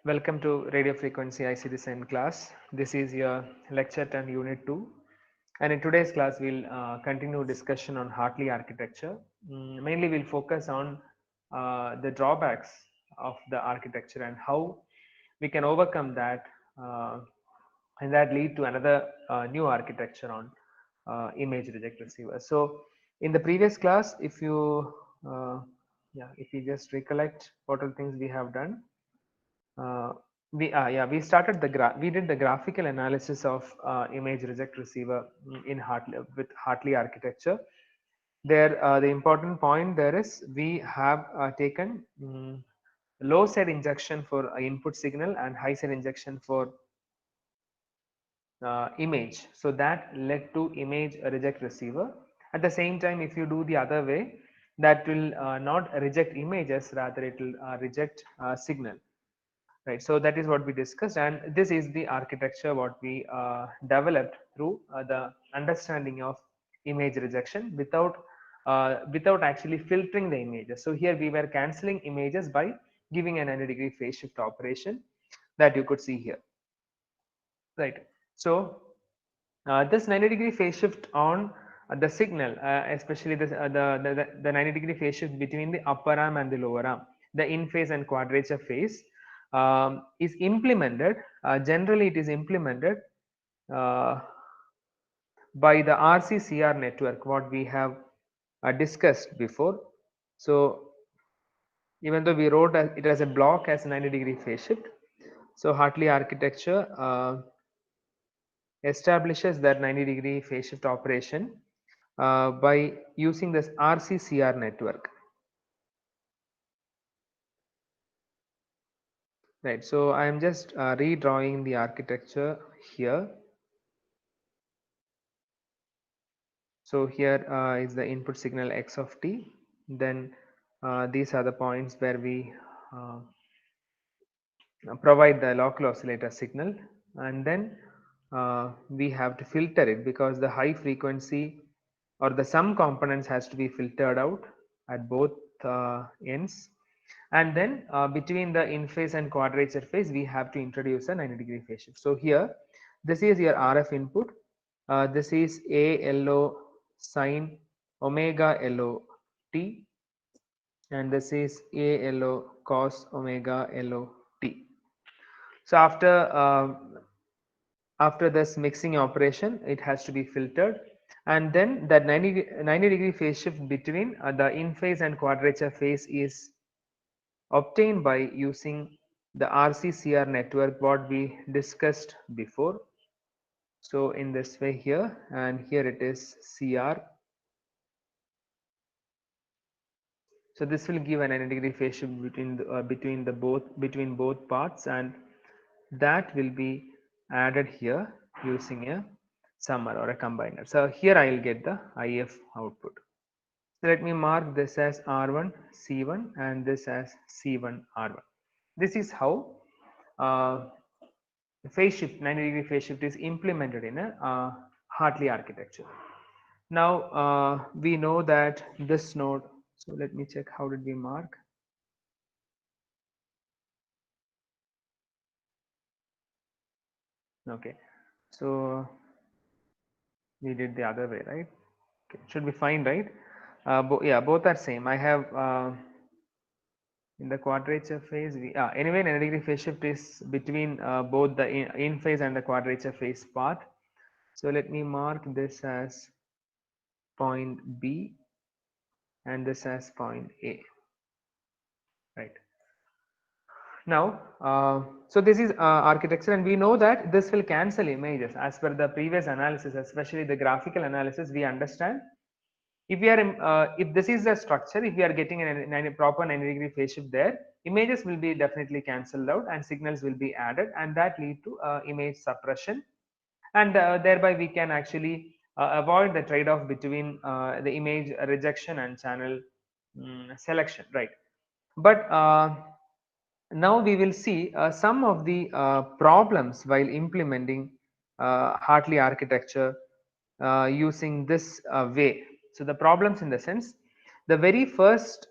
Welcome to Radio Frequency IC Design class. This is your lecture 10 unit 2, and in today's class we'll continue discussion on Hartley architecture. Mainly we'll focus on the drawbacks of the architecture and how we can overcome that, and that lead to another new architecture on image reject receiver. So in the previous class, if you if you just recollect what are the things we have done, uh, we started we did the graphical analysis of image reject receiver in Hartley with Hartley architecture. There, the important point there is we have taken low side injection for input signal and high side injection for image. So that led to image reject receiver. At the same time, if you do the other way, that will not reject images, rather it will reject signal. Right, so that is what we discussed, and this is the architecture what we developed through the understanding of image rejection without actually filtering the images. So here we were cancelling images by giving a 90-degree phase shift operation that you could see here. Right, so this 90-degree phase shift on the signal, especially this, the 90-degree phase shift between the upper arm and the lower arm, the in phase and quadrature phase, is implemented. Generally, it is implemented uh, by the RCCR network, what we have discussed before. So, even though we wrote it as a block as 90-degree phase shift, so Hartley architecture establishes that 90-degree phase shift operation by using this RCCR network. Right, so I am just redrawing the architecture here. So here is the input signal x of t. Then these are the points where we provide the local oscillator signal, and then we have to filter it because the high frequency or the sum components has to be filtered out at both ends, and then between the in phase and quadrature phase we have to introduce a 90-degree phase shift. So here this is your RF input, this is a LO sine omega LO t, and this is a LO cos omega LO t. So after this mixing operation, it has to be filtered, and then that 90-degree phase shift between the in phase and quadrature phase is obtained by using the RCCR network what we discussed before. So in this way here, and here it is CR. So this will give a 90-degree phase shift between both parts, and that will be added here using a summer or a combiner. So here I will get the IF output. So let me mark this as R1 C1 and this as C1 R1. This is how phase shift, 90-degree phase shift is implemented in a Hartley architecture. Now we know that this node, so let me check how did we mark. Okay, so we did the other way, right? Okay, should be fine, right? Yeah, both are same. I have in the quadrature phase, anyway 90-degree phase shift is between both the in phase and the quadrature phase part. So let me mark this as point B and this as point A, right? Now, so this is architecture, and we know that this will cancel images as per the previous analysis, especially the graphical analysis. We understand if we are if this is the structure, if we are getting a proper 90-degree phase shift there, images will be definitely cancelled out and signals will be added, and that lead to image suppression, and thereby we can actually avoid the trade-off between the image rejection and channel selection, right? But now we will see some of the problems while implementing Hartley architecture using this way. So the problems in the sense, the very first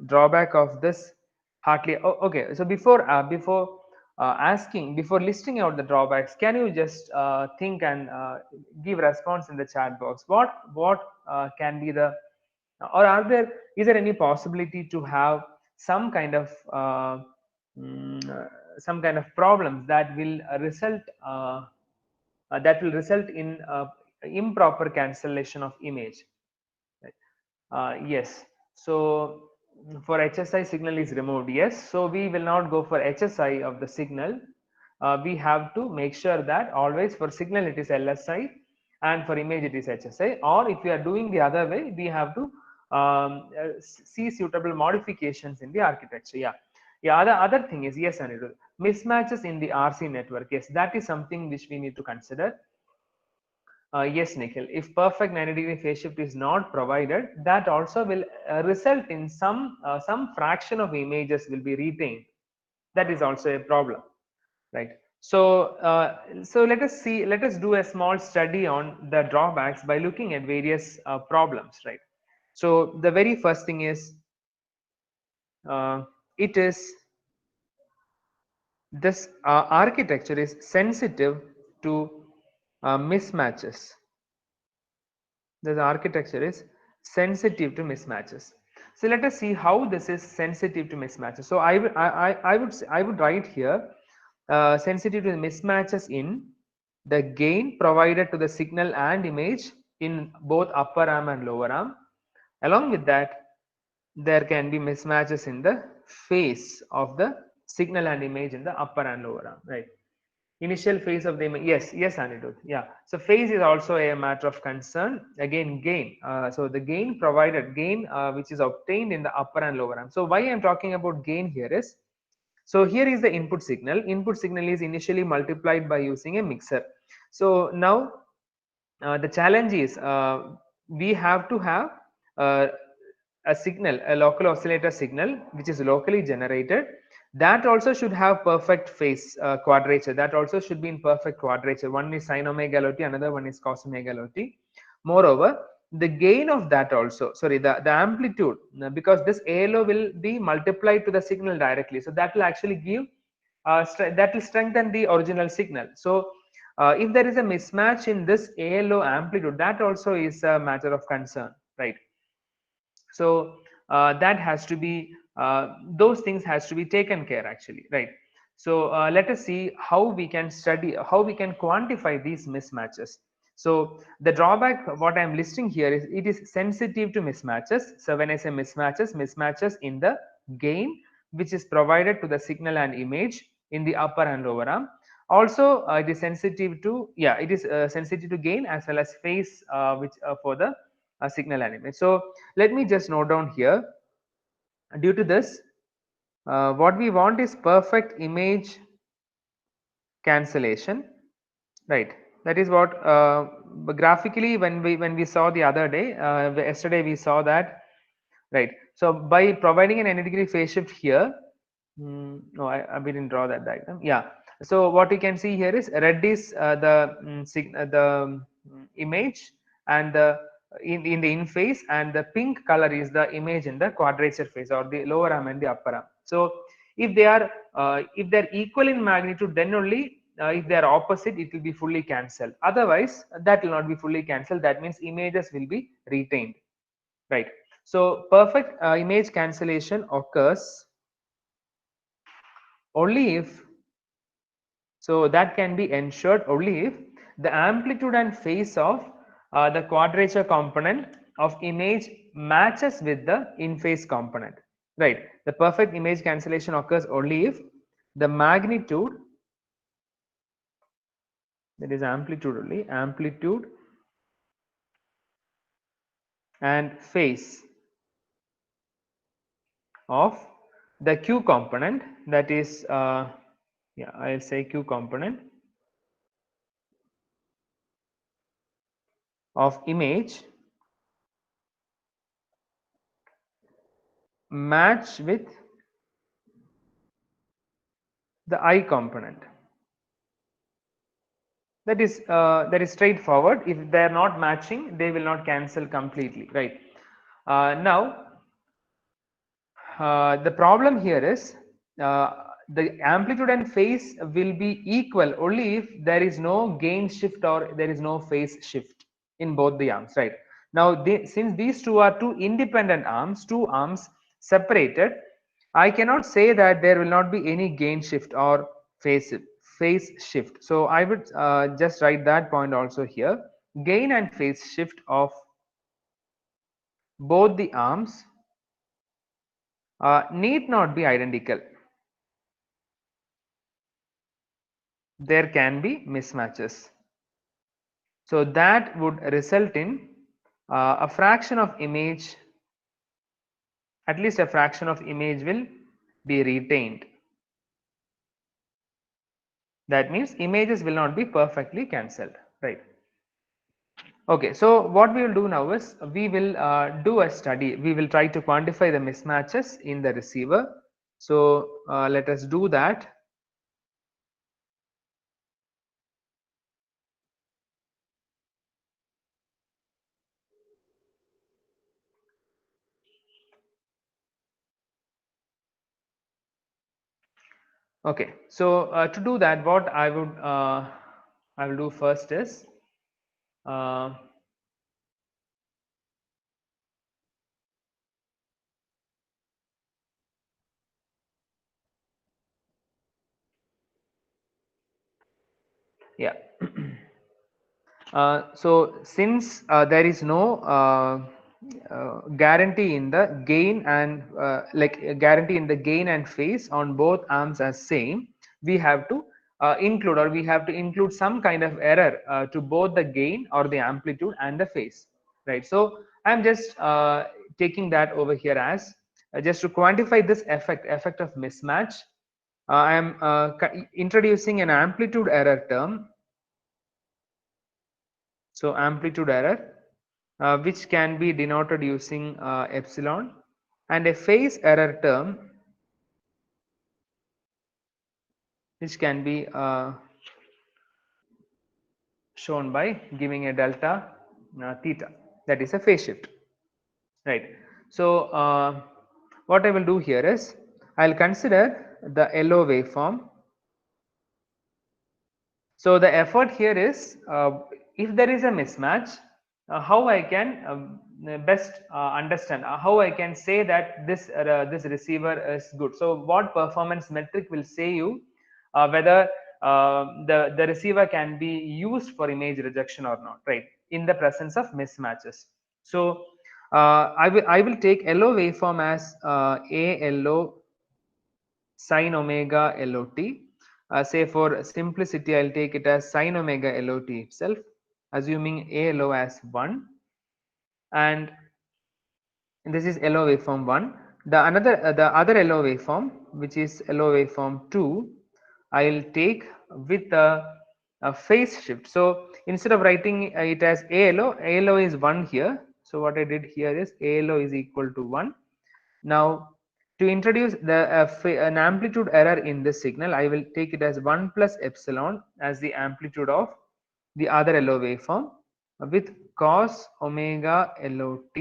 drawback of this Hartley. Oh, okay. So before asking before listing out the drawbacks, can you just think and give response in the chat box? What can be the, or are there, is there any possibility to have some kind of some kind of problems that will result in improper cancellation of image, right? Yes. So for HSI signal is removed. Yes. So we will not go for HSI of the signal. We have to make sure that always for signal it is LSI and for image it is HSI. Or if we are doing the other way, we have to see suitable modifications in the architecture. Yeah. Yeah. The other thing is, yes, Anirudh, mismatches in the RC network. Yes, that is something which we need to consider. Yes, Nikhil. If perfect 90-degree phase shift is not provided, that also will result in some fraction of images will be retained. That is also a problem, right? So, so let us see. Let us do a small study on the drawbacks by looking at various problems, right? So the very first thing is it is this architecture is sensitive to mismatches. The architecture is sensitive to mismatches. So let us see how this is sensitive to mismatches. So I would write here sensitive to mismatches in the gain provided to the signal and image in both upper arm and lower arm. Along with that, there can be mismatches in the phase of the signal and image in the upper and lower arm, right? Initial phase of the image. Yes, Anirudh. Yeah. So phase is also a matter of concern. Again, gain. So the gain provided, gain which is obtained in the upper and lower arm. So why I'm talking about gain here is, so here is the input signal. Input signal is initially multiplied by using a mixer. So now the challenge is we have to have uh, a signal, a local oscillator signal, which is locally generated. That also should have perfect phase quadrature. That also should be in perfect quadrature. One is sin omega L t, another one is cos omega L t. Moreover, the gain of that also, sorry, the amplitude, because this ALO will be multiplied to the signal directly. So that will actually give, that will strengthen the original signal. So if there is a mismatch in this ALO amplitude, that also is a matter of concern, right? So that has to be, those things has to be taken care actually, right? So let us see how we can study, how we can quantify these mismatches. So the drawback, what I'm listing here is it is sensitive to mismatches. So when I say mismatches, mismatches in the gain which is provided to the signal and image in the upper and lower arm. Also it is sensitive to, yeah, it is sensitive to gain as well as phase which for the signal and image. So let me just note down here, due to this what we want is perfect image cancellation, right? That is what graphically when we saw the other day, yesterday we saw that, right? So by providing an 90-degree phase shift here, no, we didn't draw that diagram. Yeah. So what you can see here is red is image, and the in the in phase, and the pink color is the image in the quadrature phase, or the lower arm and the upper arm. So if they're equal in magnitude, then only if they are opposite, it will be fully cancelled. Otherwise, that will not be fully cancelled. That means images will be retained, right? So perfect image cancellation occurs only if, so that can be ensured only if the amplitude and phase of the quadrature component of image matches with the in phase component, right? The perfect image cancellation occurs only if the magnitude, that is amplitude only, amplitude and phase of the Q component, that is yeah, I'll say Q component of image match with the I component. That is straightforward. If they are not matching, they will not cancel completely, right? Now the problem here is the amplitude and phase will be equal only if there is no gain shift or there is no phase shift in both the arms, right? Now, since these two are two independent arms, two arms separated, I cannot say that there will not be any gain shift or phase shift. So I would just write that point also here. Gain and phase shift of both the arms need not be identical. There can be mismatches. So that would result in a fraction of image, at least a fraction of image will be retained. That means images will not be perfectly cancelled, right? Okay, so what we will do now is we will do a study. We will try to quantify the mismatches in the receiver. So let us do that. Okay, so to do that, what I will do first is uh, yeah. So since there is no guarantee in the gain and guarantee in the gain and phase on both arms as same, we have to include, or we have to include some kind of error to both the gain or the amplitude and the phase, right? So I'm just taking that over here as just to quantify this effect of mismatch. I am introducing an amplitude error term. So amplitude error, which can be denoted using epsilon, and a phase error term, which can be shown by giving a delta theta, that is a phase shift, right? So what I will do here is I'll consider the LO waveform. So the effort here is if there is a mismatch, how I can best understand, how I can say that this receiver is good. So what performance metric will say you whether the receiver can be used for image rejection or not, right? In the presence of mismatches. So I will take LO waveform as ALO sine omega LOT. Say for simplicity, I'll take it as sine omega LOT itself, assuming ALO as 1, and this is LO waveform 1. The other LO waveform, which is LO waveform 2, I'll take with a phase shift. So instead of writing it as ALO is 1 here. So what I did here is ALO is equal to 1. Now to introduce an amplitude error in this signal, I will take it as 1 plus epsilon as the amplitude of the other LO waveform with cos omega LOT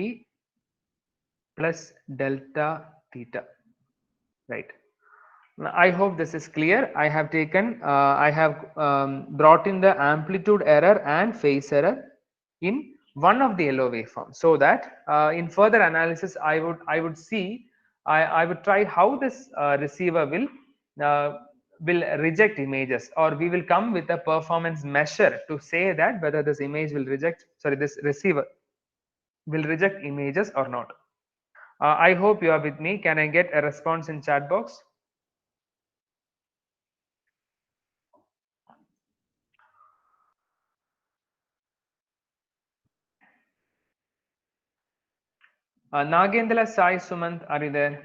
plus delta theta, right? I hope this is clear. I have taken, I have brought in the amplitude error and phase error in one of the LO waveform, so that in further analysis, I would see, I would try how this receiver will reject images, or we will come with a performance measure to say that whether this image will reject, sorry, this receiver will reject images or not. I hope you are with me. Can I get a response in chat box? Nagendra, Sai, Sumant, are you there?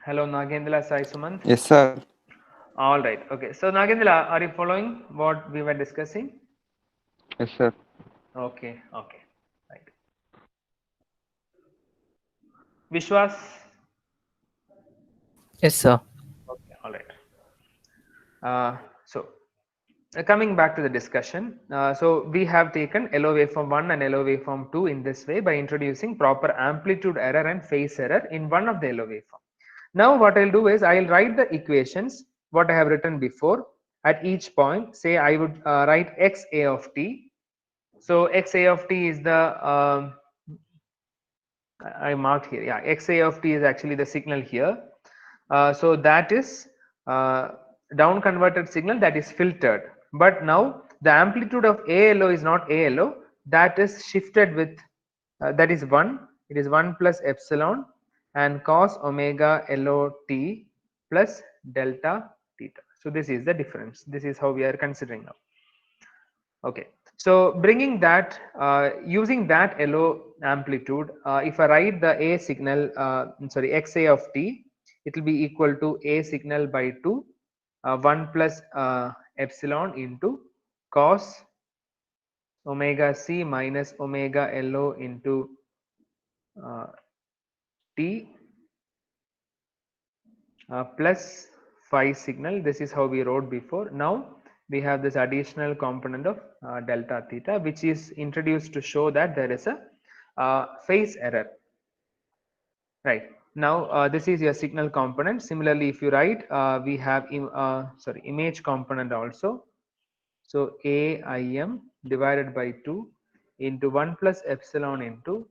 Hello, Nagendra, Sai, Sumant. Yes, sir. All right. Okay. So, Nagendra, are you following what we were discussing? Yes, sir. Okay. Okay. Right. Vishwas. Yes, sir. Okay. All right. So coming back to the discussion, so we have taken LO waveform 1 and LO waveform 2 in this way by introducing proper amplitude error and phase error in one of the LO waveform. Now what I'll do is I'll write the equations what I have written before at each point. Say I would write XA of t. So XA of t is the I marked here. Yeah, XA of t is actually the signal here. So that is down converted signal that is filtered. But now the amplitude of ALO is not ALO. That is shifted with that is 1. It is 1 plus epsilon and cos omega LO t plus delta theta. So this is the difference. This is how we are considering now. Okay, so bringing that using that LO amplitude, if I write the A signal, sorry, XA of t, it will be equal to A signal by 2, 1 plus epsilon into cos omega c minus omega LO into uh, t plus phi signal. This is how we wrote before. Now we have this additional component of delta theta, which is introduced to show that there is a phase error. Right. Now this is your signal component. Similarly, if you write, we have sorry, image component also. So AIM divided by 2 into 1 plus epsilon into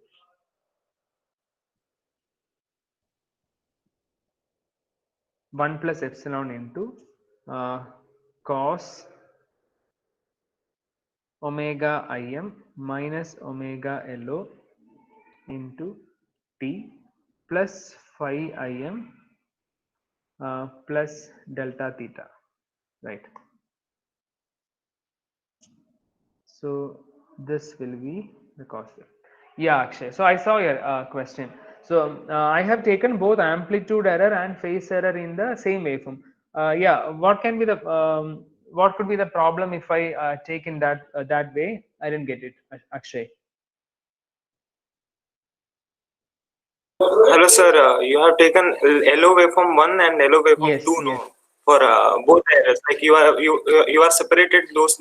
1 plus epsilon into cos omega im minus omega LO into t plus phi im plus delta theta, right? So this will be the cost. Yeah, Akshay. So I saw your question. So I have taken both amplitude error and phase error in the same waveform. Yeah, what can be the what could be the problem if I take in that way? I didn't get it, Akshay. Hello, sir. You have taken LO waveform 1 and LO waveform 2, Yes, no? yes, For both errors. Like you are separated those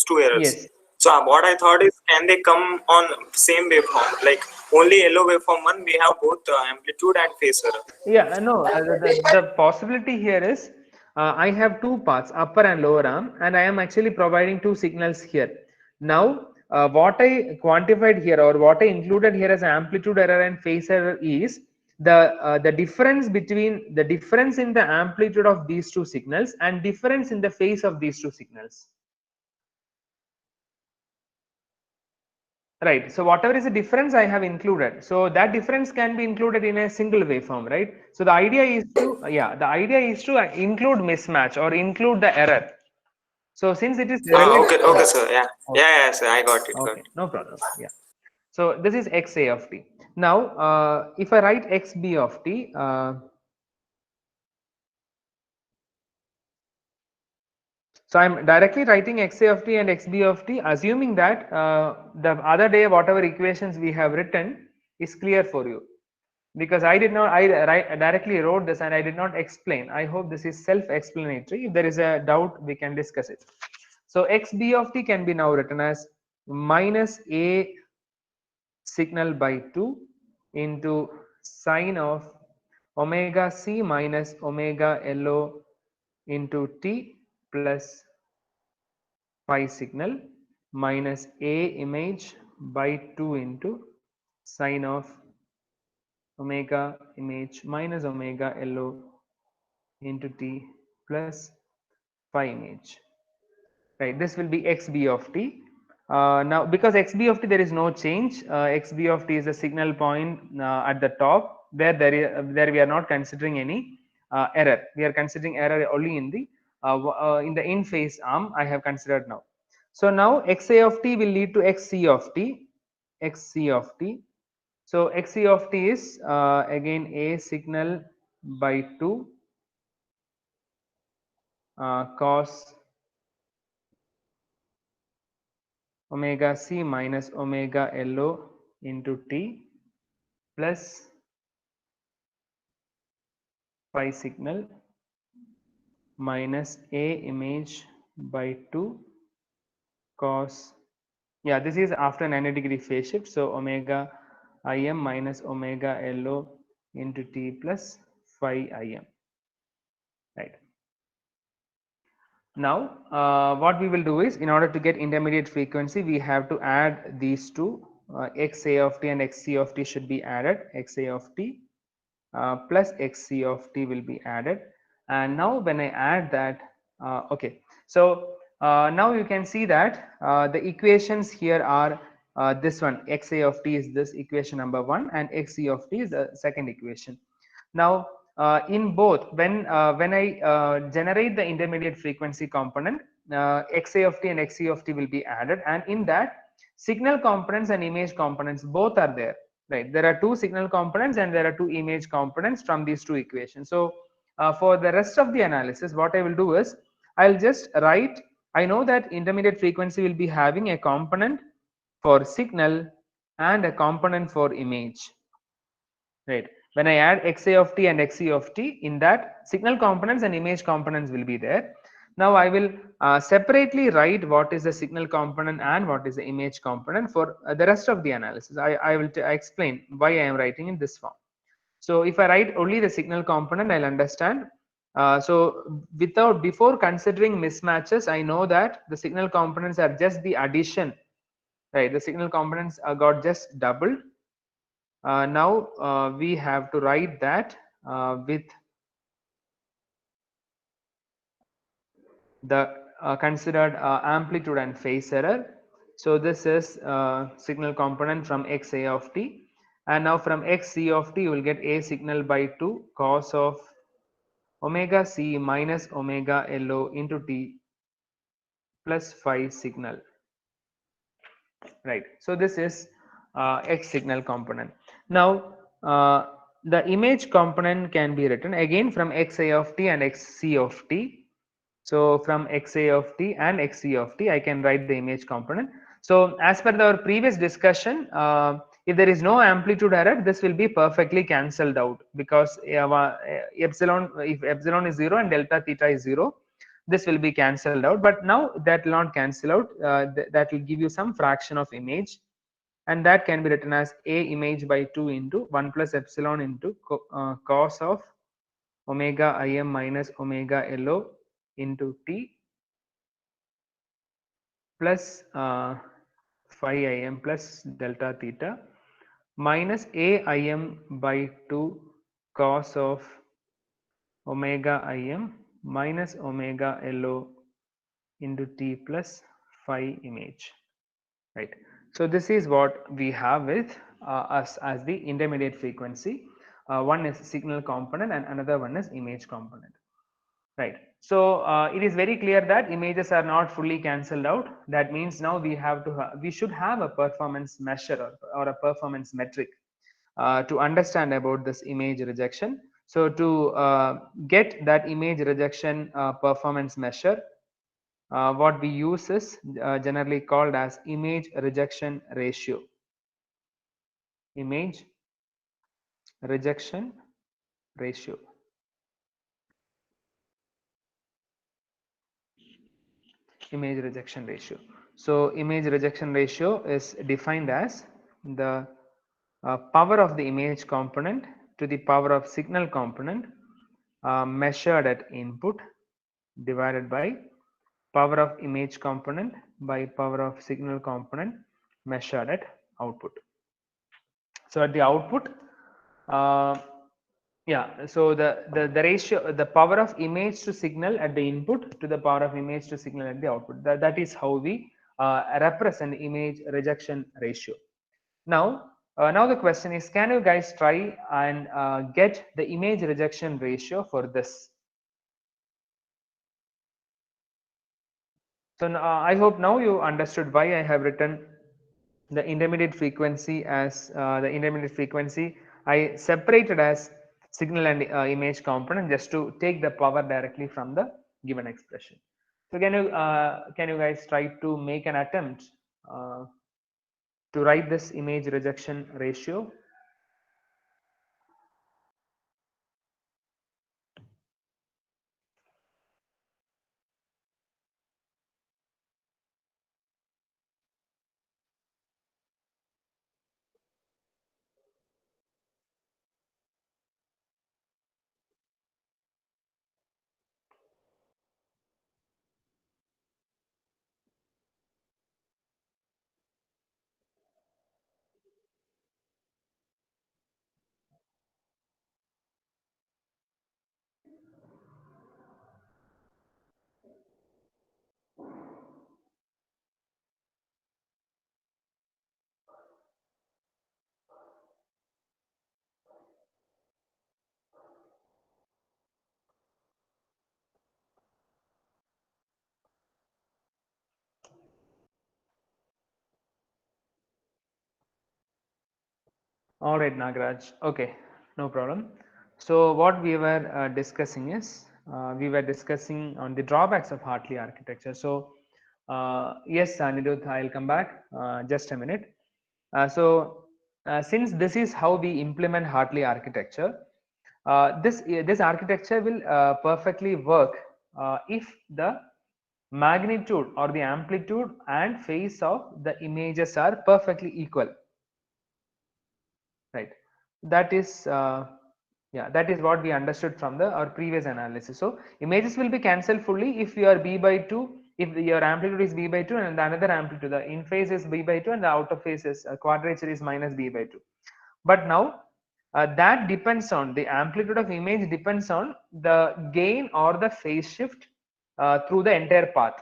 two errors. yes. So what I thought is, can they come on same waveform? Like only LO waveform 1, we have both amplitude and phase error. Yeah, no, the possibility here is I have two paths, upper and lower arm, and I am actually providing two signals here. Now, what I quantified here or what I included here as amplitude error and phase error is the difference between the difference in the amplitude of these two signals and difference in the phase of these two signals. Right. So whatever is the difference I have included. So that difference can be included in a single waveform, right? So the idea is to, yeah, the idea is to include mismatch or include the error. So since it is related, Okay, okay, sir. Yeah, okay, sir. I got it. Got okay, it. no problem. Yeah. So this is XA of t. Now, if I write XB of t, so I'm directly writing XA of t and XB of t, assuming that the other day whatever equations we have written is clear for you. Because I did not, directly wrote this and I did not explain. I hope this is self-explanatory. If there is a doubt, we can discuss it. So XB of t can be now written as minus A signal by 2 into sine of omega c minus omega LO into t plus phi signal minus A image by 2 into sine of omega image minus omega LO into t plus phi image, right? This will be xb of t. Now because xb of t there is no change, xb of t is a signal point at the top where there we are not considering any error. We are considering error only in the in phase arm I have considered now. So now xa of t will lead to xc of t, xc of t. So xc of t is again a signal by 2 cos omega c minus omega LO into t plus phi signal minus A image by 2 cos, yeah, this is after 90-degree phase shift, so omega im minus omega LO into T plus phi im, right? Now, what we will do is, in order to get intermediate frequency, we have to add these two, xa of t and xc of t should be added, xa of t plus xc of t will be added. And now when I add that, okay, so now you can see that the equations here are this one, xa of t is this equation number 1 and xc of t is the second equation. Now, in both, when I generate the intermediate frequency component, xa of t and xc of t will be added, and in that, signal components and image components both are there, right? There are two signal components and there are two image components from these two equations. So for the rest of the analysis, what I will do is, I'll just write, I know that intermediate frequency will be having a component for signal and a component for image, right? When I add xa of t and xc of t, in that, signal components and image components will be there. Now I will separately write what is the signal component and what is the image component for the rest of the analysis. I will explain why I am writing in this form. So if I write only the signal component, I'll understand. So before considering mismatches, I know that the signal components are just the addition, right? The signal components got just doubled. Now we have to write that with the considered amplitude and phase error. So this is signal component from xa of t, and now from xc of t you will get a signal by 2 cos of omega c minus omega LO into t plus phi signal, right? So this is x signal component. Now the image component can be written again from xa of t and xc of t. So from xa of t and xc of t, I can write the image component. So as per our previous discussion, if there is no amplitude error, this will be perfectly cancelled out, because epsilon, if epsilon is 0 and delta theta is 0, this will be cancelled out. But now that will not cancel out, that will give you some fraction of image, and that can be written as a image by 2 into 1 plus epsilon into cos of omega im minus omega LO into t plus phi im plus delta theta minus a im by 2 cos of omega im minus omega LO into t plus phi image, right? So this is what we have with us as the intermediate frequency. One is signal component and another one is image component, right? So it is very clear that images are not fully cancelled out. That means now we should have a performance measure or a performance metric to understand about this image rejection. So to get that image rejection performance measure, what we use is generally called as image rejection ratio. Image rejection ratio. Image rejection ratio. So image rejection ratio is defined as the power of the image component to the power of signal component measured at input divided by power of image component by power of signal component measured at output. So at the output, yeah, so the ratio, the power of image to signal at the input to the power of image to signal at the output, that is how we represent image rejection ratio. Now now the question is, can you guys try and get the image rejection ratio for this? So I hope now you understood why I have written the intermediate frequency as the intermediate frequency I separated as signal and image component, just to take the power directly from the given expression. So can you guys try to make an attempt to write this image rejection ratio? All right, Nagaraj. Okay, no problem. So what we were discussing is we were discussing on the drawbacks of Hartley architecture. So yes, Anirudh, I'll come back just a minute. Since this is how we implement Hartley architecture, this architecture will perfectly work if the magnitude or the amplitude and phase of the images are perfectly equal, right? That is yeah, that is what we understood from the our previous analysis. So images will be cancelled fully if you are b by 2, if your amplitude is b by 2 and the another amplitude, the in phase is b by 2 and the out of phase is quadrature is minus b by 2. But now that depends on the amplitude of image, depends on the gain or the phase shift through the entire path.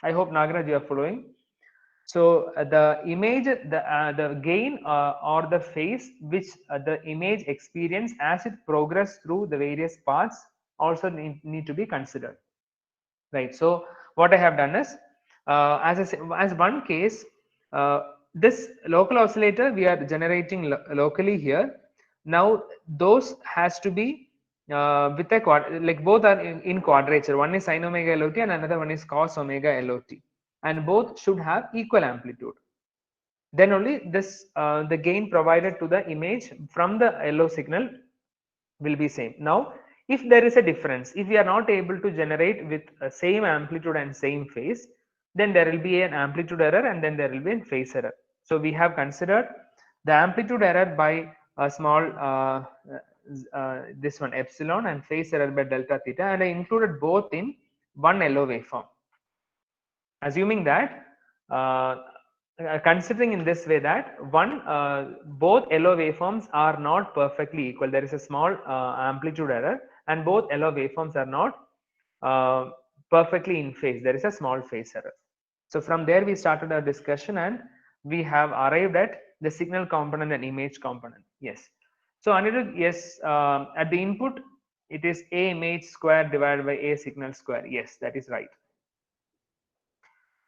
I hope Nagaraj you are following. So the image, the gain or the phase which the image experience as it progress through the various paths also need to be considered, right? So what I have done is as one case, this local oscillator we are generating locally here. Now those has to be with a like both are in quadrature. One is sin omega LOT and another one is cos omega LOT, and both should have equal amplitude. Then only this the gain provided to the image from the LO signal will be same. Now if there is a difference, if we are not able to generate with same amplitude and same phase, then there will be an amplitude error and then there will be a phase error. So we have considered the amplitude error by a small this one epsilon and phase error by delta theta, and I included both in one LO waveform, assuming that considering in this way that one both LO waveforms are not perfectly equal, there is a small amplitude error and both LO waveforms are not perfectly in phase, there is a small phase error. So from there we started our discussion and we have arrived at the signal component and image component. Yes. So Anirudh, yes, at the input it is A image square divided by A signal square. Yes, that is right.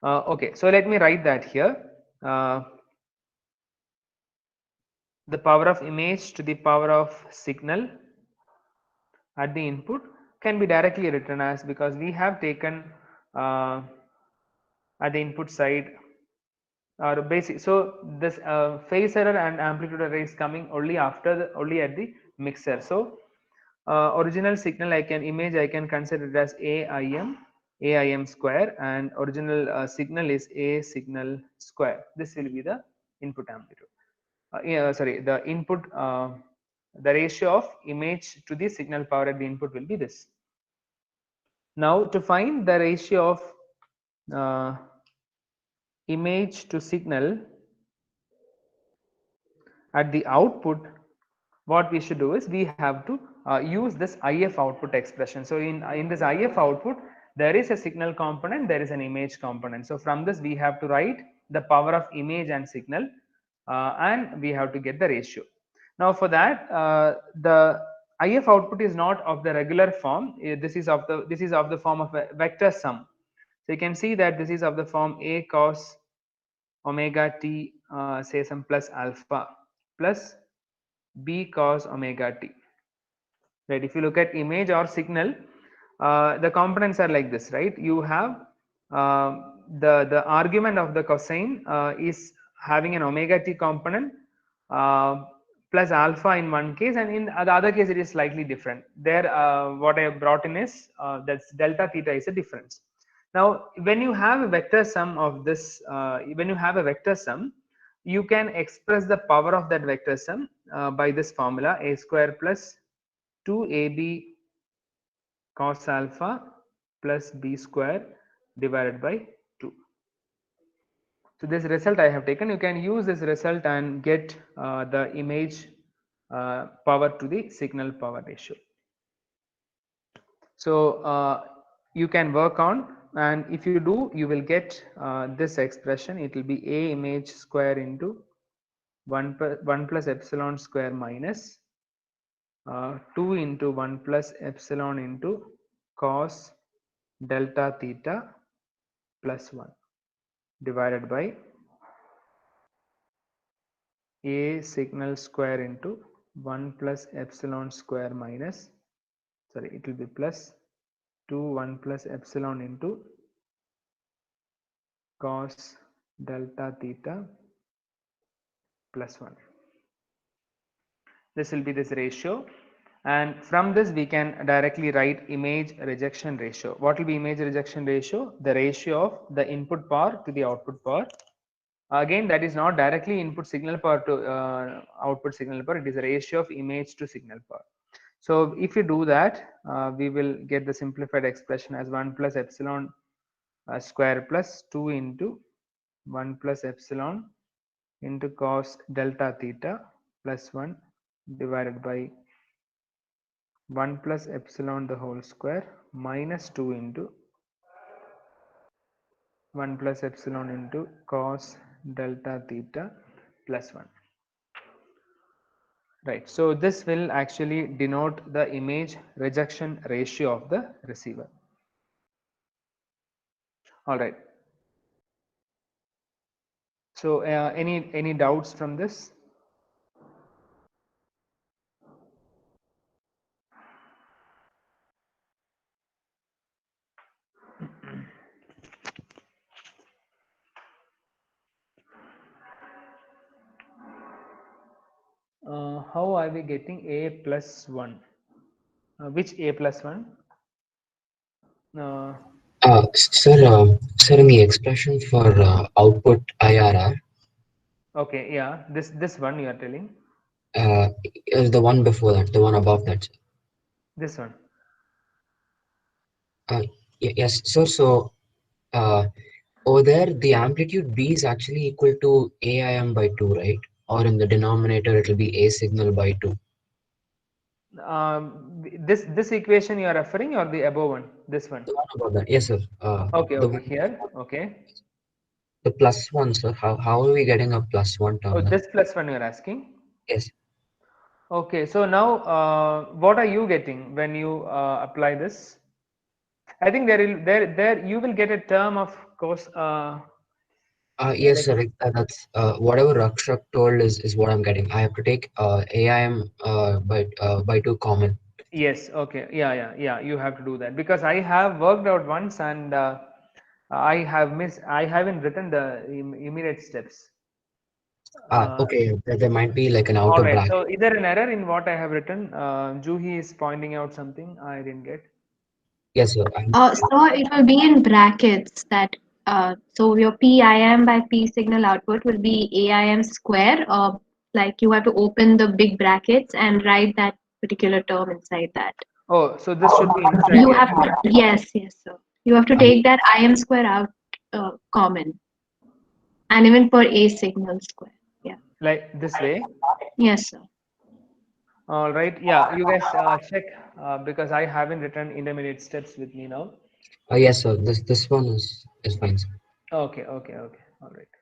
Okay, so let me write that here. The power of image to the power of signal at the input can be directly written as, because we have taken at the input side or basic. So this phase error and amplitude error is coming only after the only at the mixer. So original signal I can image I can consider it as AIM square, and original signal is A signal square. This will be the input amplitude. Yeah, sorry, the input the ratio of image to the signal power at the input will be this. Now to find the ratio of image to signal at the output, what we should do is we have to use this IF output expression. So in this IF output there is a signal component, there is an image component. So from this we have to write the power of image and signal and we have to get the ratio. Now for that the IF output is not of the regular form. This is of the form of a vector sum. So you can see that this is of the form A cos omega t say some plus alpha plus B cos omega t, right? If you look at image or signal, the components are like this, right? You have the argument of the cosine is having an omega t component plus alpha in one case, and in the other case it is slightly different. There what I have brought in is that's delta theta is a difference. Now when you have a vector sum of this, when you have a vector sum, you can express the power of that vector sum by this formula, a square plus 2ab cos alpha plus b square divided by 2. So this result I have taken, you can use this result and get the image power to the signal power ratio. So you can work on, and if you do you will get this expression. It will be A image square into 1 plus epsilon square minus 2 into 1 plus epsilon into cos delta theta plus 1 divided by A signal square into 1 plus epsilon square minus, sorry, it will be plus 2 1 plus epsilon into cos delta theta plus 1. This will be this ratio, and from this we can directly write image rejection ratio. What will be image rejection ratio? The ratio of the input power to the output power. Again, that is not directly input signal power to output signal power. It is a ratio of image to signal power. So if you do that, we will get the simplified expression as 1 plus epsilon square plus 2 into 1 plus epsilon into cos delta theta plus 1 divided by 1 plus epsilon the whole square minus 2 into 1 plus epsilon into cos delta theta plus 1. Right. So this will actually denote the image rejection ratio of the receiver. All right. So any doubts from this? How are we getting a plus 1? Which a plus 1? Sir, in the expression for output IRR, Okay, yeah, this one you are telling. is the one before that, the one above that. Sir. This one. Yes, sir. So over there, the amplitude B is actually equal to AIM by 2, right? Or in the denominator, it will be A signal by 2. This equation you are referring, or the above one? This one. The one above that, yes, sir. Okay, The okay, one, here. Okay. the plus one, sir. How are we getting a plus one Oh, term there? this plus one you are asking. Yes. Okay, so now what are you getting when you apply this? I think there you will get a term of course. Yes, Like, sir. That's whatever Rakshak told is what I'm getting. I have to take AIM by 2 common. yes, okay, yeah. You have to do that because I have worked out once and I haven't written the immediate steps. Okay. There might be like an All outer right. So bracket. is there an error in what I have written? Juhi is pointing out something I didn't get. Yes, sir. So it will be in brackets that so your PIM by P signal output will be AIM square, or like you have to open the big brackets and write that particular term inside that. Oh, so this should be inside You here. have to, yes, sir. You have to Uh, take that IM square out common, and even for A signal square. Yeah. Like this way. Yes, sir. All right. Yeah, you guys check because I haven't written intermediate steps with me now. yes, sir. This one is fine, sir. Okay. All right.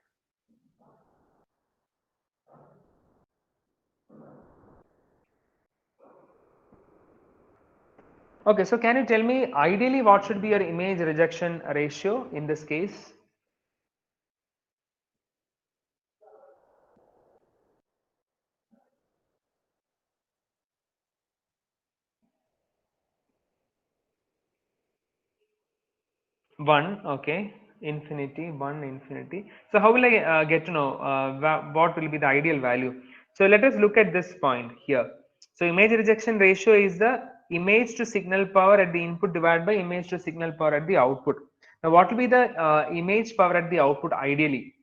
Okay, so can you tell me ideally what should be your image rejection ratio in this case? One, okay, infinity, one, infinity. So how will I get to know what will be the ideal value? So let us look at this point here. So image rejection ratio is the image to signal power at the input divided by image to signal power at the output. Now what will be the image power at the output ideally?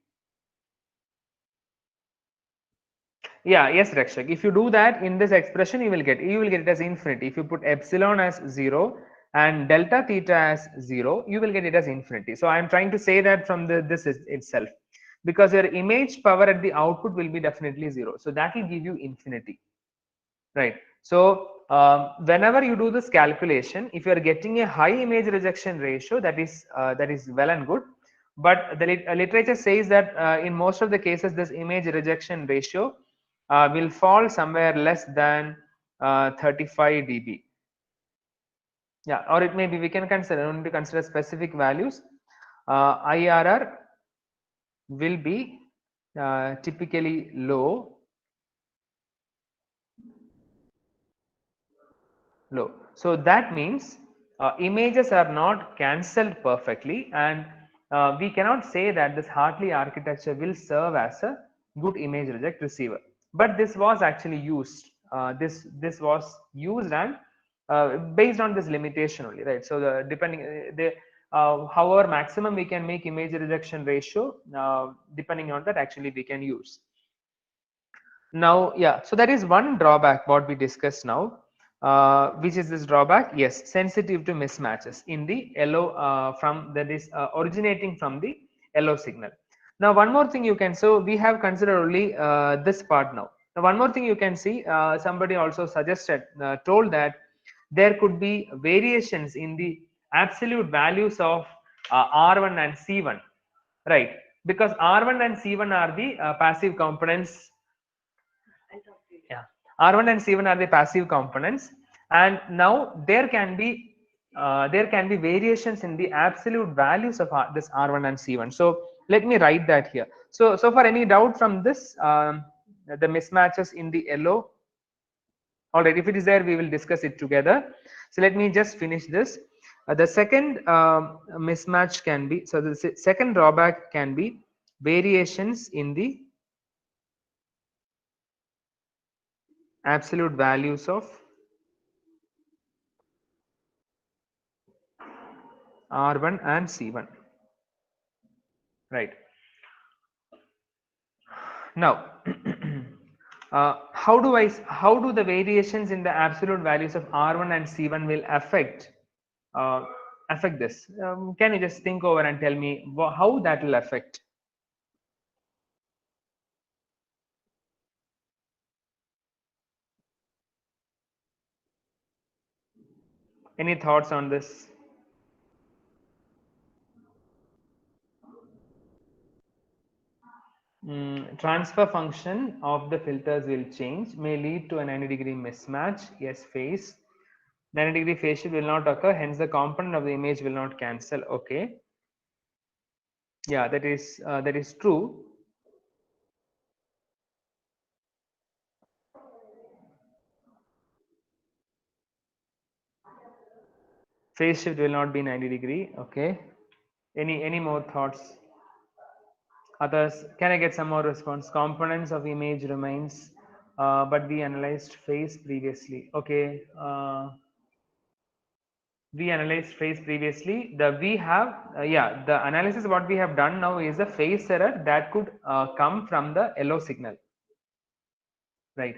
Yeah, yes, Rakshak. If you do that in this expression, you will get it as infinity. If you put epsilon as 0 and delta theta as 0, you will get it as infinity. So I am trying to say that from this is itself, because your image power at the output will be definitely 0. So that will give you infinity, right? So whenever you do this calculation, if you are getting a high image rejection ratio, that is well and good. But the literature says that in most of the cases, this image rejection ratio will fall somewhere less than 35 dB. Yeah, or it may be, we can consider, only to consider specific values. IRR will be typically low low. So that means images are not cancelled perfectly, and we cannot say that this Hartley architecture will serve as a good image reject receiver. But this was actually used. This was used and based on this limitation only, right? So the depending however maximum we can make image rejection ratio, depending on that actually we can use. Now, yeah, so that is one drawback what we discussed now. Which is this drawback? Yes, sensitive to mismatches in the yellow from that is originating from the yellow signal. Now, one more thing you can, so we have considered only this part now. Now, one more thing you can see, somebody also suggested, told that there could be variations in the absolute values of R1 and C1, right? Because R1 and C1 are the passive components. Yeah, R1 and C1 are the passive components, and now there can be variations in the absolute values of this R1 and C1. So let me write that here. So for any doubt from this, the mismatches in the yellow. All right, if it is there, we will discuss it together. So let me just finish this. The second mismatch can be, so the second drawback can be variations in the absolute values of R1 and C1, right? Now, how do the variations in the absolute values of R1 and C1 will affect affect this? Can you just think over and tell me how that will affect? Any thoughts on this? Transfer function of the filters will change, may lead to a 90-degree mismatch. Yes, phase 90-degree phase shift will not occur, hence the component of the image will not cancel. Okay, yeah, that is true. Phase shift will not be 90-degree. Okay, any more thoughts? Others, can I get some more response? Components of image remains, but we analyzed phase previously. Okay, we analyzed phase previously. We have yeah, the analysis what we have done now is a phase error that could come from the yellow signal, right?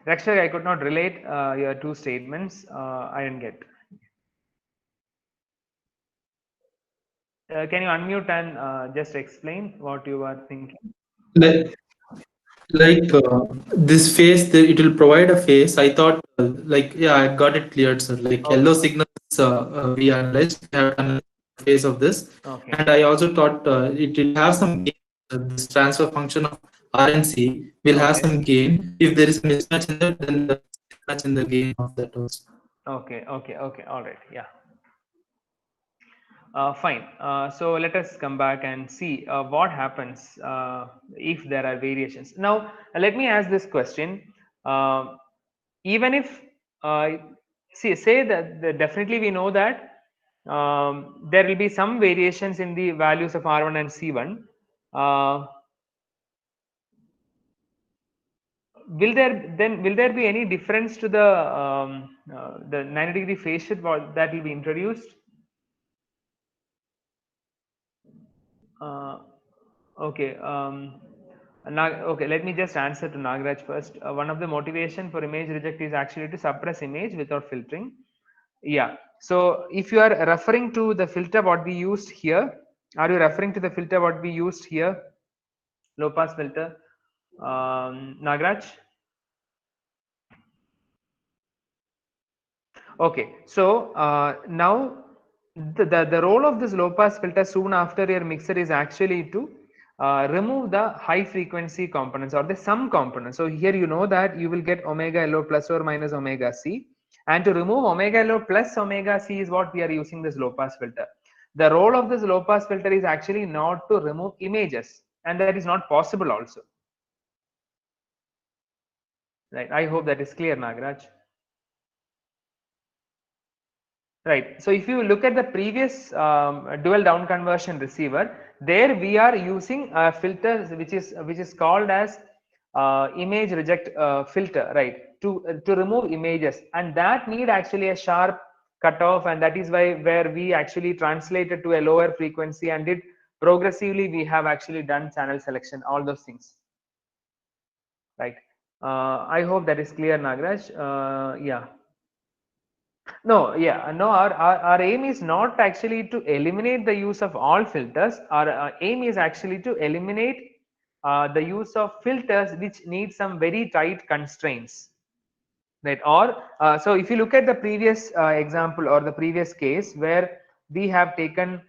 Actually, I could not relate your two statements. I didn't get. Can you unmute and just explain what you are thinking? Like, this phase, it will provide a phase. I thought, yeah, I got it cleared, sir. Like Okay. yellow signals, we analyzed, we have analyzed the phase of this. Okay. And I also thought it will have some gain. This transfer function of RNC will have some gain. If there is a mismatch in that, then the mismatch in the gain of that also. Okay, all right, yeah. Fine. So let us come back and see what happens if there are variations. Now, let me ask this question. Even if, say that definitely we know that there will be some variations in the values of R1 and C1. Will there be any difference to the 90-degree phase shift that will be introduced? Okay. Okay, let me just answer to Nagraj first. One of the motivation for image reject is actually to suppress image without filtering. Yeah. So if you are referring to the filter what we used here, are you referring to the filter what we used here? Low pass filter, Nagraj? Okay. So now the role of this low pass filter soon after your mixer is actually to remove the high frequency components or the sum components. So here you know that you will get omega LO plus or minus omega C, and to remove omega LO plus omega C is what we are using this low pass filter. The role of this low pass filter is actually not to remove images, and that is not possible also. Right. I hope that is clear, Nagaraj. Right. So if you look at the previous dual down conversion receiver, there we are using a filter which is called as image reject filter, right? To remove images, and that need actually a sharp cutoff, and that is why where we actually translated to a lower frequency and did progressively we have actually done channel selection, all those things, right? I hope that is clear, Nagraj. Yeah. No, yeah, no, our aim is not actually to eliminate the use of all filters. Our aim is actually to eliminate the use of filters which need some very tight constraints, right? Or so if you look at the previous example or the previous case where we have taken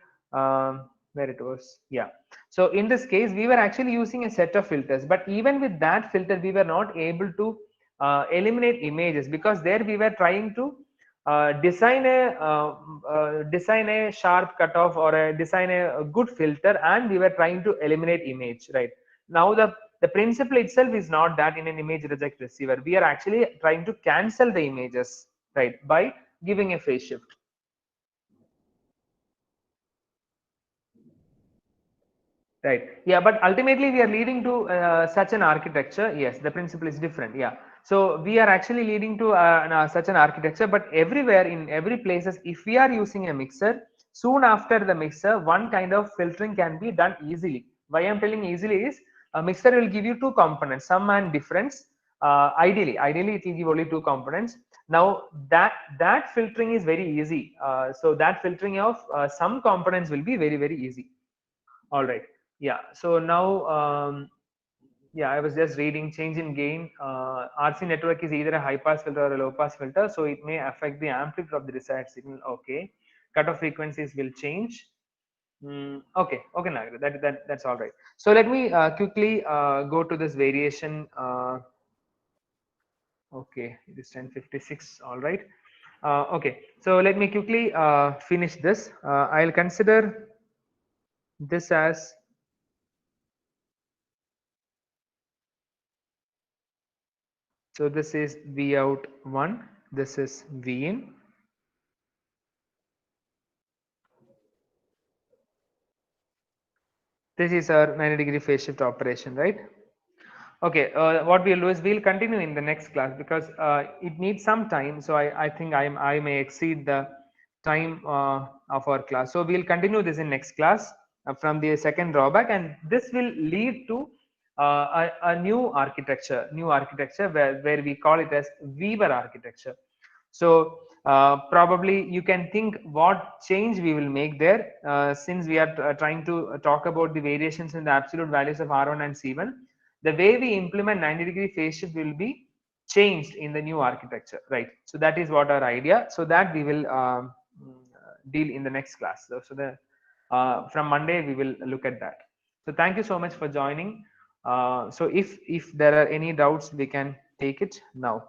where it was, yeah. So in this case, we were actually using a set of filters, but even with that filter, we were not able to eliminate images, because there we were trying to design a sharp cutoff or design a good filter, and we were trying to eliminate image, right? Now the principle itself is not that in an image reject receiver we are actually trying to cancel the images, right, by giving a phase shift. Right. Yeah, but ultimately we are leading to such an architecture. Yes, the principle is different. Yeah. So we are actually leading to such an architecture, but everywhere in every places, if we are using a mixer, soon after the mixer, one kind of filtering can be done easily. Why I'm telling easily is a mixer will give you two components, sum and difference. Ideally it will give only two components. Now that filtering is very easy. So that filtering of some components will be very easy. All right. Yeah. So now, yeah, I was just reading change in gain. RC network is either a high pass filter or a low pass filter, so it may affect the amplitude of the desired signal. Okay. Cutoff frequencies will change. Okay. Okay, Nagar, that's all right. So let me quickly go to this variation. Okay, it is 10:56. All right. Okay. So let me quickly finish this. I'll consider this as so this is V out 1, this is V in. This is our 90-degree phase shift operation, right? Okay, what we'll do is we'll continue in the next class because it needs some time. So I think I may exceed the time of our class. So we'll continue this in next class from the second drawback, and this will lead to a new architecture where we call it as Weaver architecture. So probably you can think what change we will make there, since we are trying to talk about the variations in the absolute values of R1 and C1. The way we implement 90-degree phase shift will be changed in the new architecture, right? So that is what our idea. So that we will deal in the next class. So the from Monday we will look at that. So thank you so much for joining. So if there are any doubts, we can take it now.